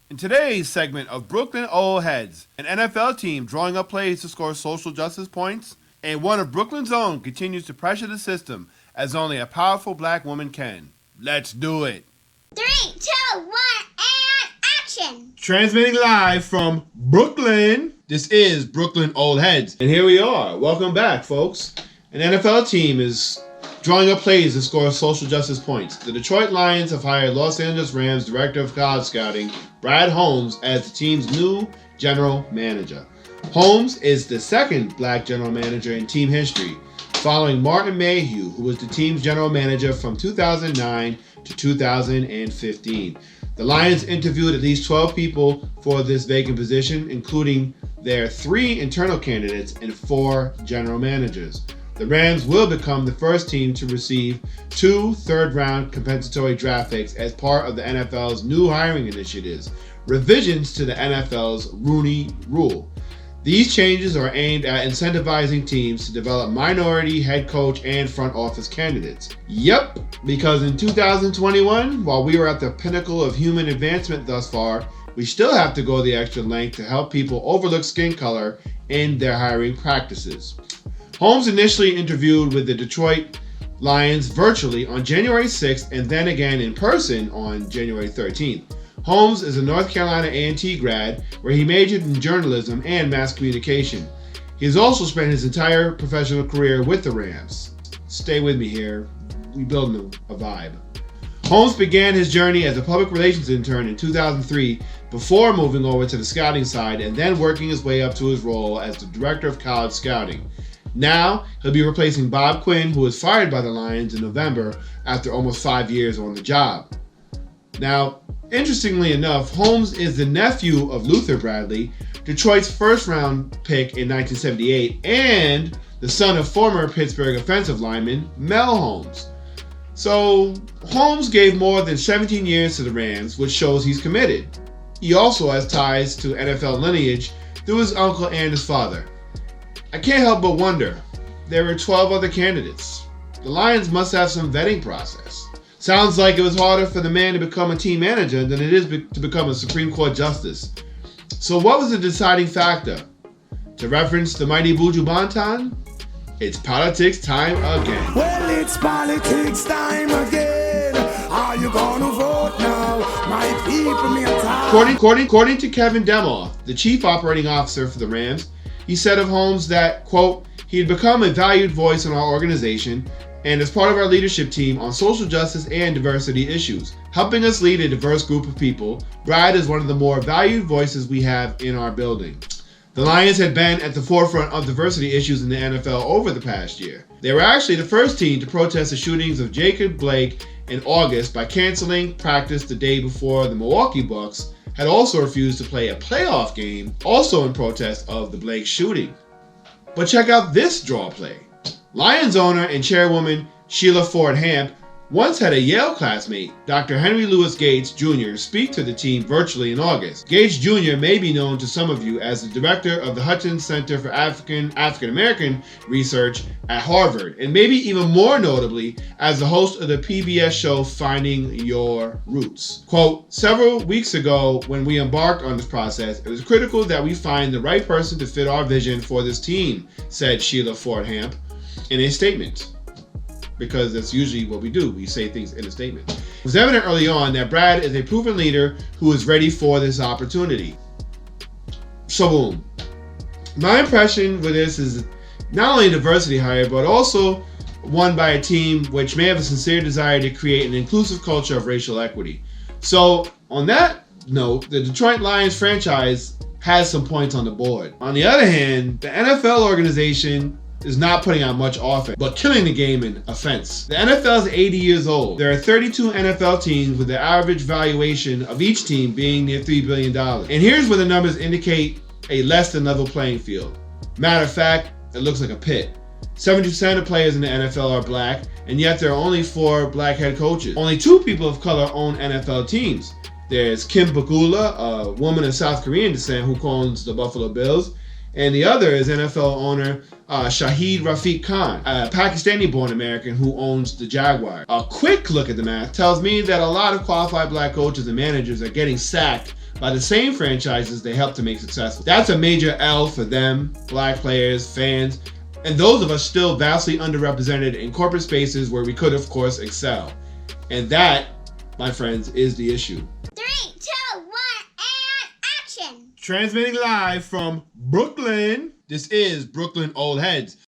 In today's segment of Brooklyn Ole Headz, an NFL team drawing up plays to score social justice points, and one of Brooklyn's own continues to pressure the system as only a powerful black woman can. Let's do it. 3, 2, 1, and action! Transmitting live from Brooklyn, this is Brooklyn Ole Headz. And here we are. Welcome back, folks. An NFL team is drawing up plays to score social justice points. The Detroit Lions have hired Los Angeles Rams Director of College Scouting, Brad Holmes, as the team's new general manager. Holmes is the second black general manager in team history, following Martin Mayhew, who was the team's general manager from 2009 to 2015. The Lions interviewed at least 12 people for this vacant position, including their 3 internal candidates and 4 general managers. The Rams will become the first team to receive 2 third-round compensatory draft picks as part of the NFL's new hiring initiatives, revisions to the NFL's Rooney Rule. These changes are aimed at incentivizing teams to develop minority head coach and front office candidates. Yep, because in 2021, while we were at the pinnacle of human advancement thus far, we still have to go the extra length to help people overlook skin color in their hiring practices. Holmes initially interviewed with the Detroit Lions virtually on January 6th and then again in person on January 13th. Holmes is a North Carolina A&T grad where he majored in journalism and mass communication. He has also spent his entire professional career with the Rams. Stay with me here. We building a vibe. Holmes began his journey as a public relations intern in 2003 before moving over to the scouting side and then working his way up to his role as the director of college scouting. Now, he'll be replacing Bob Quinn, who was fired by the Lions in November after almost 5 years on the job. Now, interestingly enough, Holmes is the nephew of Luther Bradley, Detroit's first-round pick in 1978, and the son of former Pittsburgh offensive lineman Mel Holmes. So, Holmes gave more than 17 years to the Rams, which shows he's committed. He also has ties to NFL lineage through his uncle and his father. I can't help but wonder, there were 12 other candidates. The Lions must have some vetting process. Sounds like it was harder for the man to become a team manager than it is to become a Supreme Court justice. So what was the deciding factor? To reference the mighty Buju Banton, it's politics time again. Well, it's politics time again. Are you gonna vote now? My people, me According to Kevin Demoff, the chief operating officer for the Rams, he said of Holmes that, quote, he had become a valued voice in our organization and as part of our leadership team on social justice and diversity issues. Helping us lead a diverse group of people, Brad is one of the more valued voices we have in our building. The Lions had been at the forefront of diversity issues in the NFL over the past year. They were actually the first team to protest the shootings of Jacob Blake in August by canceling practice the day before the Milwaukee Bucks had also refused to play a playoff game, also in protest of the Blake shooting. But check out this draw play. Lions owner and chairwoman Sheila Ford Hamp once had a Yale classmate, Dr. Henry Louis Gates Jr., speak to the team virtually in August. Gates Jr. may be known to some of you as the director of the Hutchins Center for African American Research at Harvard, and maybe even more notably as the host of the PBS show Finding Your Roots. Quote, several weeks ago when we embarked on this process, it was critical that we find the right person to fit our vision for this team, said Sheila Ford Hamp in a statement. Because that's usually what we do. We say things in a statement. It was evident early on that Brad is a proven leader who is ready for this opportunity. So boom. My impression with this is not only a diversity hire, but also one by a team which may have a sincere desire to create an inclusive culture of racial equity. So on that note, the Detroit Lions franchise has some points on the board. On the other hand, the NFL organization is not putting out much offense, but killing the game in offense. The NFL is 80 years old. There are 32 NFL teams with the average valuation of each team being near $3 billion. And here's where the numbers indicate a less than level playing field. Matter of fact, it looks like a pit. 70% of players in the NFL are black, and yet there are only 4 black head coaches. Only 2 people of color own NFL teams. There's Kim Pegula, a woman of South Korean descent who owns the Buffalo Bills, And the other is NFL owner Shahid Rafiq Khan, a Pakistani-born American who owns the Jaguars. A quick look at the math tells me that a lot of qualified black coaches and managers are getting sacked by the same franchises they helped to make successful. That's a major L for them, black players, fans, and those of us still vastly underrepresented in corporate spaces where we could, of course, excel. And that, my friends, is the issue. 3, 2, 1, and action! Transmitting live from Brooklyn, this is Brooklyn Ole Headz.